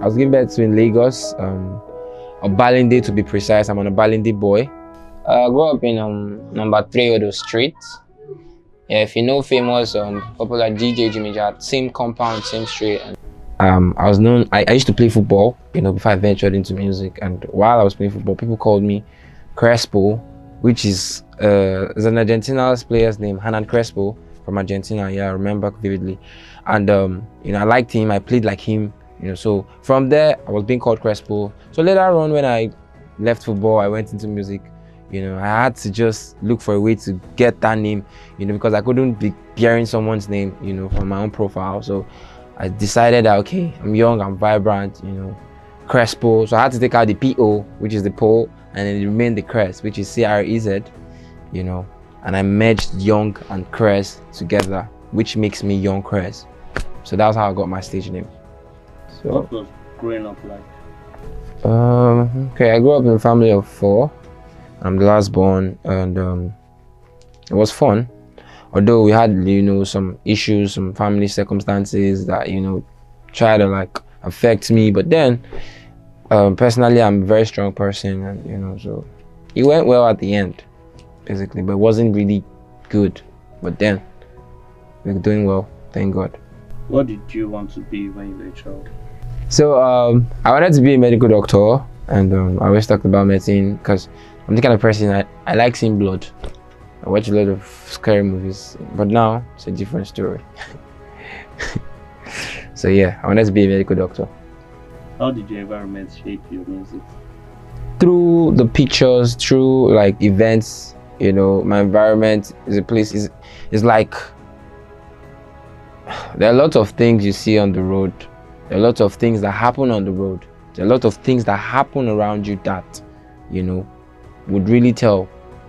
I was given birth to in Lagos, Obalende to be precise. I'm an Obalende boy. I grew up in number 3 Odo Street. Yeah, if you know famous popular DJ Jimmy Jat, same compound, same street. I was known. I used to play football, before I ventured into music. And while I was playing football, people called me Crespo, which is an Argentina's player's name, Hernan Crespo from Argentina. Yeah, I remember vividly. And I liked him. I played like him. So from there I was being called Crespo. So later on, when I left football, I went into music. I had to just look for a way to get that name, because I couldn't be bearing someone's name, from my own profile. So I decided that, okay, I'm young, I'm vibrant, Crespo. So I had to take out the P-O, which is the pole, and then it remained the Crez, which is C-R-E-Z, and I merged Young and Crez together, which makes me Youngcrez. So that's how I got my stage name. So, what was growing up like? Okay, I grew up in a family of 4. I'm the last born, and it was fun. Although we had, some issues, some family circumstances that, try to affect me. But then, personally, I'm a very strong person, and so it went well at the end, basically. But it wasn't really good. But then, we're doing well, thank God. What did you want to be when you were a child? So I wanted to be a medical doctor, and I always talked about medicine because I'm the kind of person I like seeing blood. I watch a lot of scary movies, but now it's a different story. So yeah, I wanted to be a medical doctor. How did your environment shape your music? Through the pictures, through events, my environment is a place, is like, there are a lot of things you see on the road. There are a lot of things that happen on the road. There are a lot of things that happen around you that, would really tell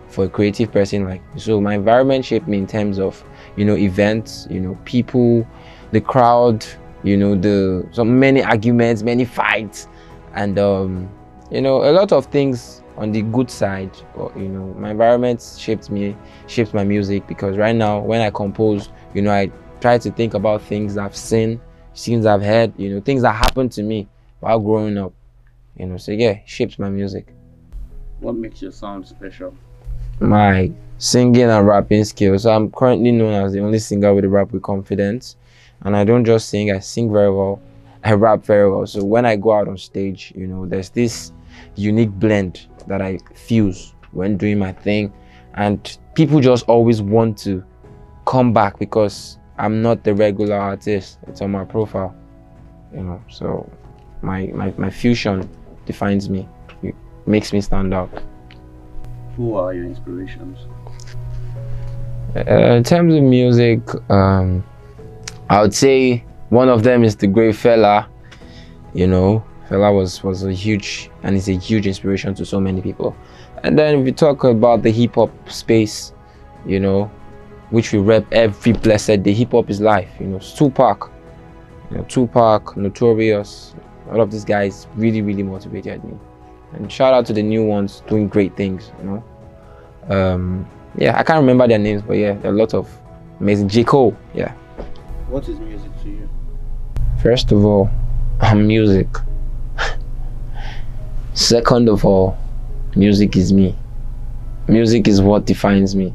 for a creative person like me. So my environment shaped me in terms of, events, people, the crowd, so many arguments, many fights, and a lot of things on the good side. But my environment shaped my music, because right now when I compose, I try to think about things I've seen, things I've heard, things that happened to me while growing up. So yeah, it shapes my music. What makes your sound special? My singing and rapping skills. So I'm currently known as the only singer with a rap with confidence. And I don't just sing, I sing very well. I rap very well. So when I go out on stage, there's this unique blend that I fuse when doing my thing. And people just always want to come back because I'm not the regular artist. It's on my profile. So my fusion defines me. It makes me stand out. Who are your inspirations? In terms of music, I would say one of them is the great Fela. Fela was a huge, and is a huge inspiration to so many people. And then if you talk about the hip hop space, which we rep every blessed day, hip hop is life. Tupac, Tupac, Notorious, all of these guys really, really motivated me. And shout out to the new ones doing great things. Yeah, I can't remember their names, but yeah, there are a lot of amazing. J. Cole, yeah. What is music to you? First of all, music. Second of all, music is me. Music is what defines me.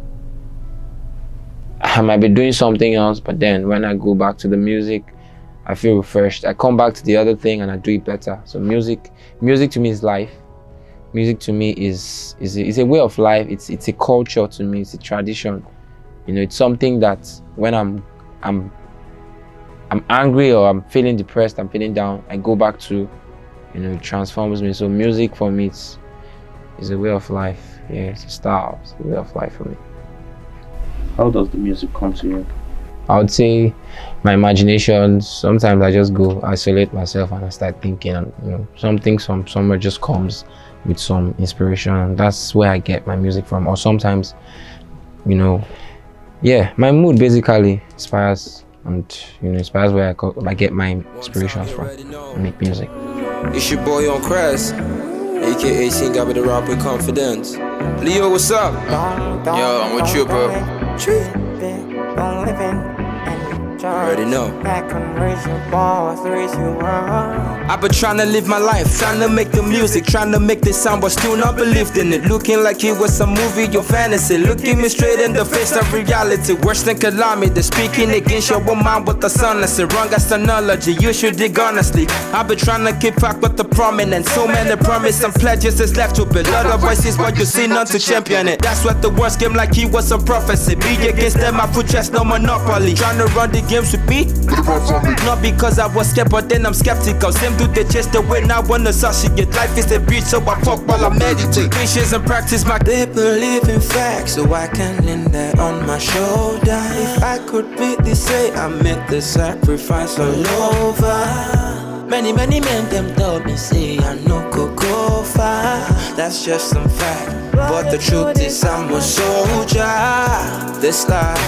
I might be doing something else, but then when I go back to the music, I feel refreshed. I come back to the other thing and I do it better. So music to me is life. Music to me is a way of life. It's a culture to me. It's a tradition. It's something that when I'm angry or I'm feeling depressed, I'm feeling down, I go back to, it transforms me. So music for me is a way of life. Yeah, it's a style. It's a way of life for me. How does the music come to you? I would say my imagination. Sometimes I just go isolate myself and I start thinking, and something from somewhere just comes with some inspiration, and that's where I get my music from. Or sometimes, yeah, my mood basically inspires, and inspires where I get my inspirations from and make music. It's your boy Youngcrez, aka singer with the rap with confidence. Leo, what's up? Yo, I'm with you, bro. already know. Back on raise your balls, raise your arms. I've been trying to live my life, trying to make the music, trying to make this sound, but still not believed in it. Looking like it was a movie, your fantasy. Looking me straight in the face of reality. Worse than calamity, speaking against your mind with the sunless. Wrong as analogy, you should dig honestly. I've been trying to keep back with the prominent. So many promises and pledges is left to build. Otherwise it's what you see, none to champion it. That's what the worst came like he was a prophecy. Be against them, I put just no monopoly. Trying to run the games with me, not because I was scared, but then I'm skeptical. Same do they chase the way, now wanna associate. Life is a beach, so I fuck while I meditate. Patience and practice my. They believe in facts, so I can lean that on my shoulder. If I could really say I made the sacrifice all over. Many men them told me say I no go far. That's just some fact, but the truth is I'm a soldier. This life,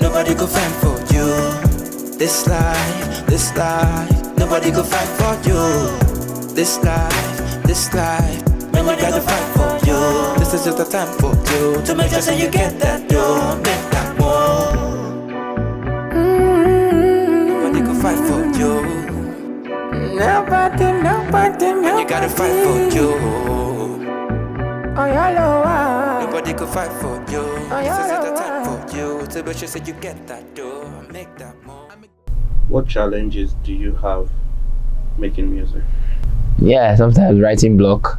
nobody go fight for you. This life, nobody go fight for you. This life, man, you gotta fight for you. This is just the time for you to make sure you get that dough, make that more. Nobody go fight for you. Nobody, man, you gotta fight for you. Nobody could fight for you. This is the time for you to make sure you get that dough, make that more. What challenges do you have making music? Yeah, sometimes writing block.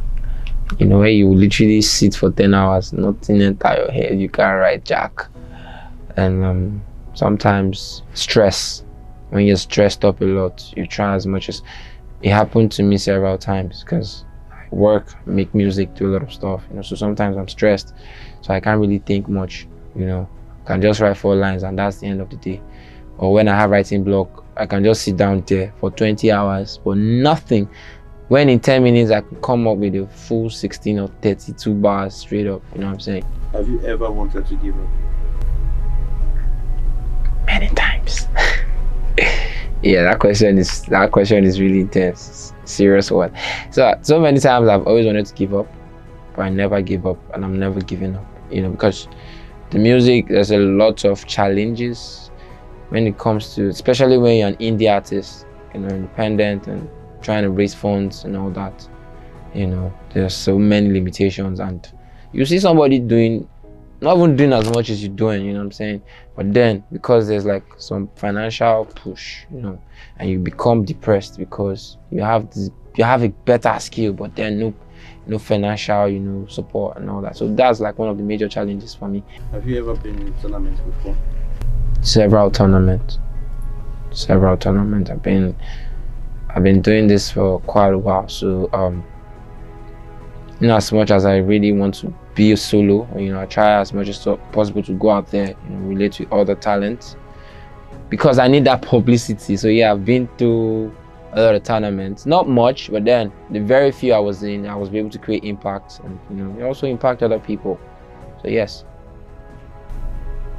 You know, where you literally sit for 10 hours, nothing enter your head, you can't write jack. And sometimes stress. When you're stressed up a lot, you try as much as. It happened to me several times because I work, make music, do a lot of stuff, you know, so sometimes I'm stressed, so I can't really think much, you know. I can just write 4 lines and that's the end of the day. Or when I have writing block, I can just sit down there for 20 hours for nothing, when in 10 minutes I could come up with a full 16 or 32 bars straight up, you know what I'm saying? Have you ever wanted to give up? Many times. Yeah, that question is really intense. It's a serious one. So many times I've always wanted to give up, but I never give up, and I'm never giving up, you know, because the music, there's a lot of challenges when it comes to, especially when you're an indie artist, you know, independent and trying to raise funds and all that. You know, there's so many limitations, and you see somebody not even doing as much as you're doing, you know what I'm saying? But then, because there's like some financial push, you know, and you become depressed because you have a better skill, but then no financial, you know, support and all that. So that's like one of the major challenges for me. Have you ever been in tournaments before? Several tournaments. I've been doing this for quite a while. So you know, as much as I really want to be a solo, you know, I try as much as possible to go out there, you know, relate with other talents, because I need that publicity. So yeah, I've been to a lot of tournaments, not much, but then the very few I was in, I was able to create impact, and you know, also impact other people. So yes.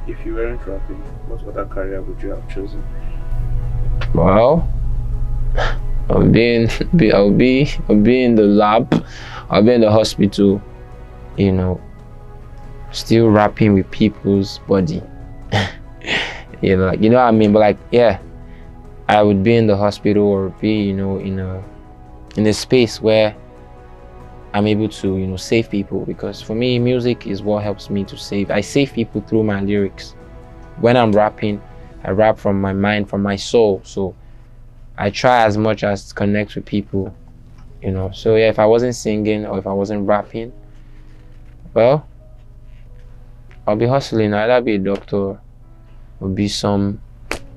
If you weren't rapping, what other career would you have chosen? Well, I'll be in the lab, I'll be in the hospital, you know, still rapping with people's body. You know, like, you know what I mean? But like, yeah, I would be in the hospital or be, you know, in a space where I'm able to, you know, save people, because for me, music is what helps me to save. I save people through my lyrics. When I'm rapping, I rap from my mind, from my soul. So I try as much as to connect with people, you know. So yeah, if I wasn't singing or if I wasn't rapping, well, I'll be hustling. I'll either be a doctor or be some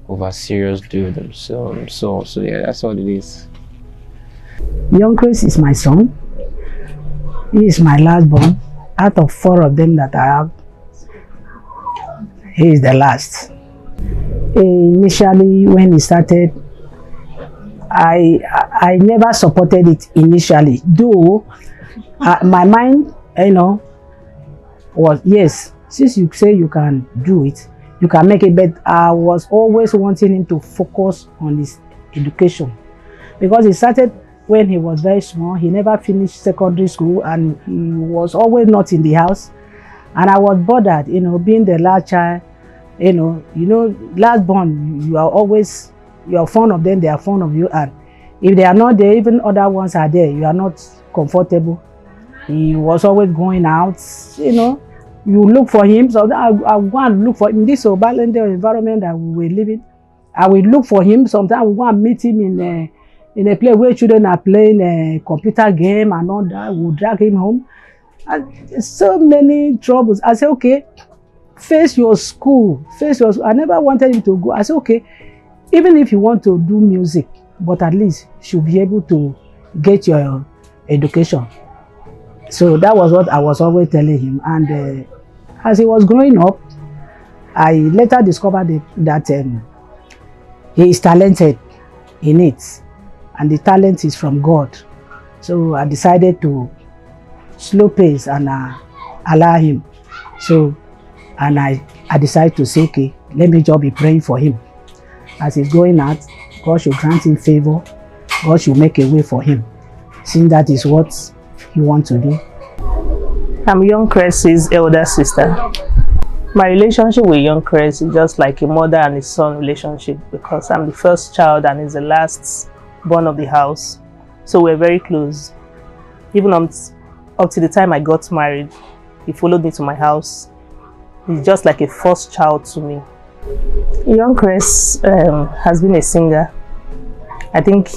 over serious dude. So yeah, that's all it is. Youngcrez is my son. He is my last born. Out of 4 of them that I have, he is the last. Initially, when he started, I never supported it initially, though my mind, you know, was, yes, since you say you can do it, you can make it, but I was always wanting him to focus on his education, because he started when he was very small. He never finished secondary school and he was always not in the house, and I was bothered, you know, being the last child Last born, you are always, you are fond of them, they are fond of you, and if they are not there, even other ones are there, you are not comfortable. He was always going out, you look for him. So I go and look for him in this violent environment that we were living. I will look for him. Sometimes we go and meet him in a place where children are playing a computer game and all that. We'll drag him home. And so many troubles. I said, okay, face your school. I never wanted him to go. I said, okay, even if you want to do music, but at least you should be able to get your education. So that was what I was always telling him. And as he was growing up, I later discovered that he is talented in it. And the talent is from God. So I decided to slow pace and allow him. So, and I decided to say, okay, let me just be praying for him. As he's going out, God should grant him favor. God should make a way for him. Since that is what he wants to do. I'm Youngcrez's elder sister. My relationship with Youngcrez is just like a mother and a son relationship, because I'm the first child and he's the last born of the house. So we're very close. Even up to the time I got married, he followed me to my house. He's just like a first child to me. Youngcrez has been a singer. I think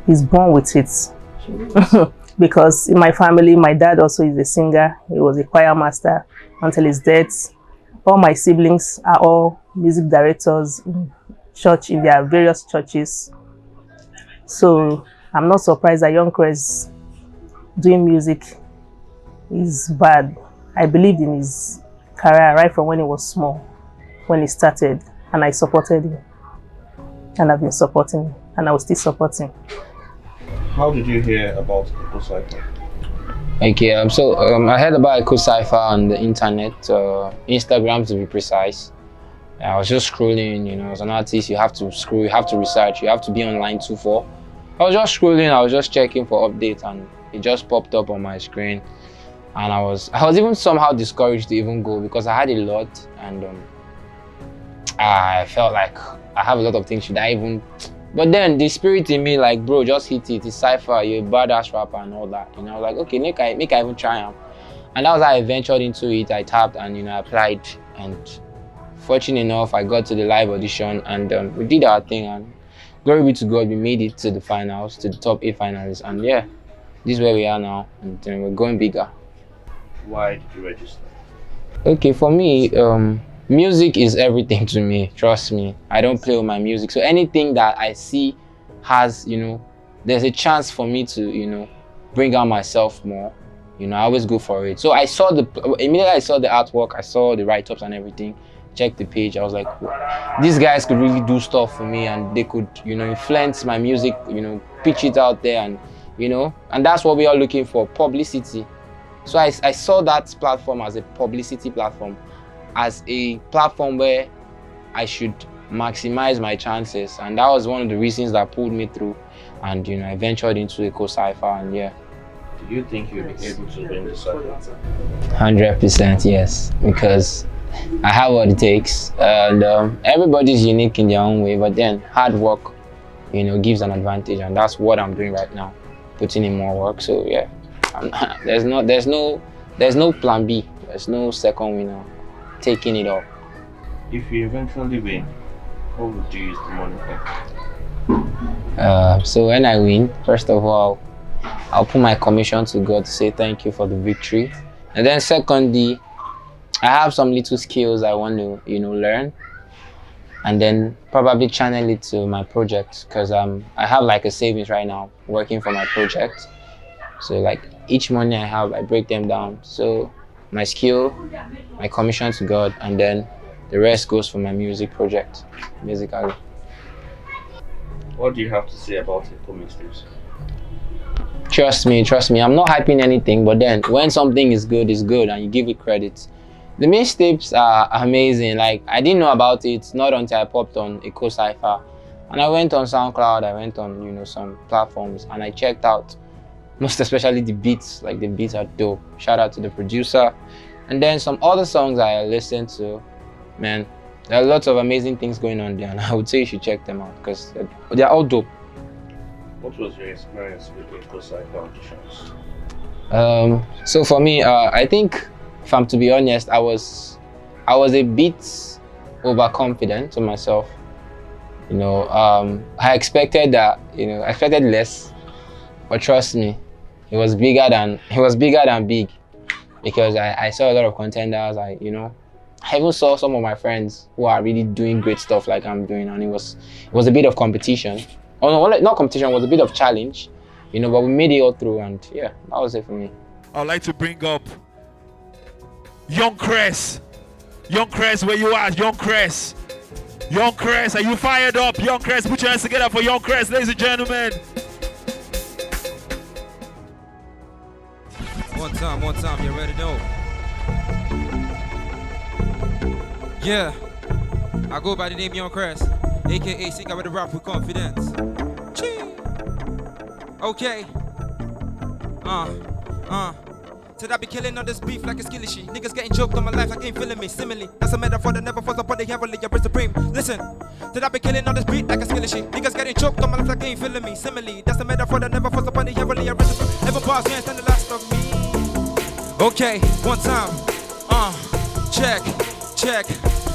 he's born with it. Because in my family, my dad also is a singer. He was a choir master until his death. All my siblings are all music directors in church, in their various churches. So I'm not surprised that Youngcrez doing music is bad. I believed in his career right from when he was small, when he started, and I supported him. And I've been supporting him, and I will still support him. How did you hear about Eko Cypher? Okay, I heard about Eko Cypher on the internet, Instagram to be precise. I was just scrolling, as an artist, you have to scroll, you have to research, you have to be online 2-4. I was just scrolling, I was just checking for updates, and it just popped up on my screen. And I was even somehow discouraged to even go, because I had a lot, and I felt like I have a lot of things, should I even? But then the spirit in me, like, bro, just hit it. It's Cypher, you're a badass rapper and all that. I was like, okay, make I even try him. And that was how I ventured into it. I tapped and I applied. And fortunate enough, I got to the live audition and we did our thing. And glory be to God, we made it to the finals, to the top 8 finalists. And yeah, this is where we are now. And we're going bigger. Why did you register? Okay, for me, music is everything to me, trust me. I don't play with my music. So anything that I see has, there's a chance for me to, bring out myself more. I always go for it. So immediately I saw the artwork, I saw the write-ups and everything, checked the page. I was like, these guys could really do stuff for me and they could, influence my music, pitch it out there and, and that's what we are looking for, publicity. So I saw that platform as a publicity platform, as a platform where I should maximize my chances, and that was one of the reasons that pulled me through. And I ventured into Eko Cypher, and yeah. Do you think you'll be able to win the cypher? 100% yes, because I have what it takes, and everybody's unique in their own way. But then hard work, gives an advantage, and that's what I'm doing right now, putting in more work. So yeah, there's no plan B. There's no second winner. Taking it all. If you eventually win, what would you use the money for? So when I win, first of all, I'll put my commission to God to say thank you for the victory. And then secondly, I have some little skills I want to, learn. And then probably channel it to my project, because I have like a savings right now working for my project. So like each money I have, I break them down. So my skill, my commission to God, and then the rest goes for my music project, basically. What do you have to say about Eko Mixtapes? Trust me, I'm not hyping anything, but then when something is good, and you give it credit. The mixtapes are amazing. Like, I didn't know about it, not until I popped on Eko Cypher. And I went on Soundcloud, I went on, some platforms, and I checked out most especially the beats. Like, the beats are dope. Shout out to the producer. And then some other songs I listened to, man, There are lots of amazing things going on there, and I would say you should check them out because they're all dope. What was your experience with the Eko auditions? So for me, I think, if I'm to be honest, I was a bit overconfident to myself. You know, I expected that. You know, I expected less, but trust me, it was bigger than big, because I saw a lot of contenders. I even saw some of my friends who are really doing great stuff like I'm doing, and it was a bit of competition. Oh no, not competition. It was a bit of challenge. You know, but we made it all through, and yeah, that was it for me. I'd like to bring up Youngcrez. Youngcrez, where you at? Youngcrez. Youngcrez, are you fired up? Youngcrez, put your hands together for Youngcrez, ladies and gentlemen. One time, you already know. Yeah, I go by the name Youngcrez, aka Sing I with the rap with confidence. Chee. Okay. Said I be killing on this beef like a skilly shit. Niggas getting choked on my life like ain't feeling me. Simile, that's a metaphor that never falls upon the heavenly, you're supreme. Listen, said I be killing on this beat like a skilly shit. Niggas getting choked on my life like ain't feeling me. Simile, that's a metaphor that never falls upon the heavenly, you're supreme. Never pause, you ain't stand the last of me. Okay, one time, check.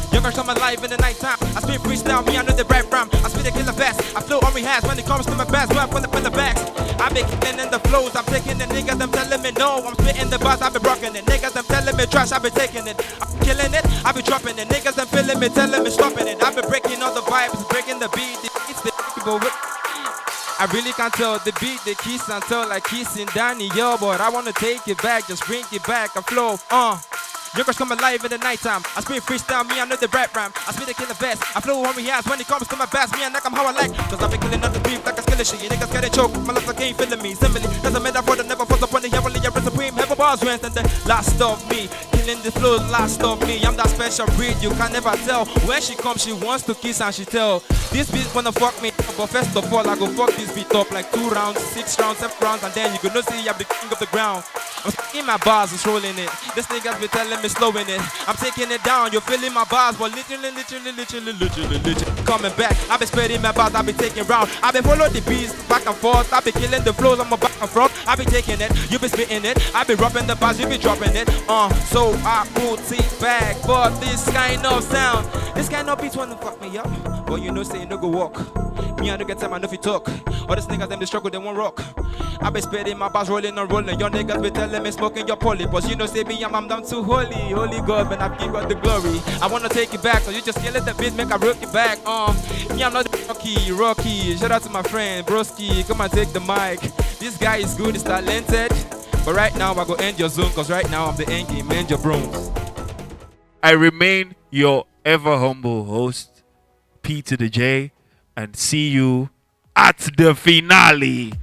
Youngcrez come alive in the nighttime. I spit freestyle, me I know the rap rhyme. I spit a killer fast. I flow on me has when it comes to my bass. Rap from the backs. I be kicking in the flows. I'm taking the niggas. Them telling me no. I'm spitting the bars. I be rocking it. Niggas them telling me trash. I be taking it. I'm killing it. I be dropping it. Niggas them feeling me, telling me stopping it. I be breaking all the vibes, breaking the beat. It's the I really can't tell the beat, the kiss and tell like kissing Danny, yo, but I wanna take it back, just bring it back, I flow, Youngcrez come alive in the nighttime. I spit freestyle, me I know the rap rhyme. I spit a killer vest. I flow on me has when it comes to my bass. Me I knock 'em how I like. Cause I be killing on the beef like a skilly shit. You niggas getting choked. My lips like ain't feeling me. Simile, that's a metaphor that never falls upon the heavenly. You're supreme. Heaven bars rest and the last of me. Killing the flow, last of me. I'm that special breed, you can never tell. When she comes, she wants to kiss and she tell. This beat wanna fuck me. But first of all, I go fuck this beat up like 2 rounds, 6 rounds, 7 rounds, and then you gonna see I'm the king of the ground. I'm in my bars, it's rolling it. This niggas be telling me slowing it. I'm taking it down, you're feeling my bars, but literally coming back. I be spreading my bars, I be taking round. I be follow the beats back and forth. I be killing the flows, I'm a back and front. I be taking it, you be spitting it. I be dropping the bars, you be dropping it. So I put it back for this kind of sound. This kind of beats wanna fuck me up, but you know say no go walk. Me I no get time, I know if you talk. All these niggas them they struggle, they won't rock. I be spitting my bars, rolling and rolling. Your niggas be telling me smoking your poly, but you know say me I'm down too holy God, man I give God the glory. I wanna take it back, so you just kill it the beat, make I rock it back. Me I'm not the Rocky. Shout out to my friend Broski, come and take the mic. This guy is good, he's talented. But right now I go end your zone, cause right now I'm the end game, end your bronze. I remain your ever humble host, P to the J, and see you at the finale.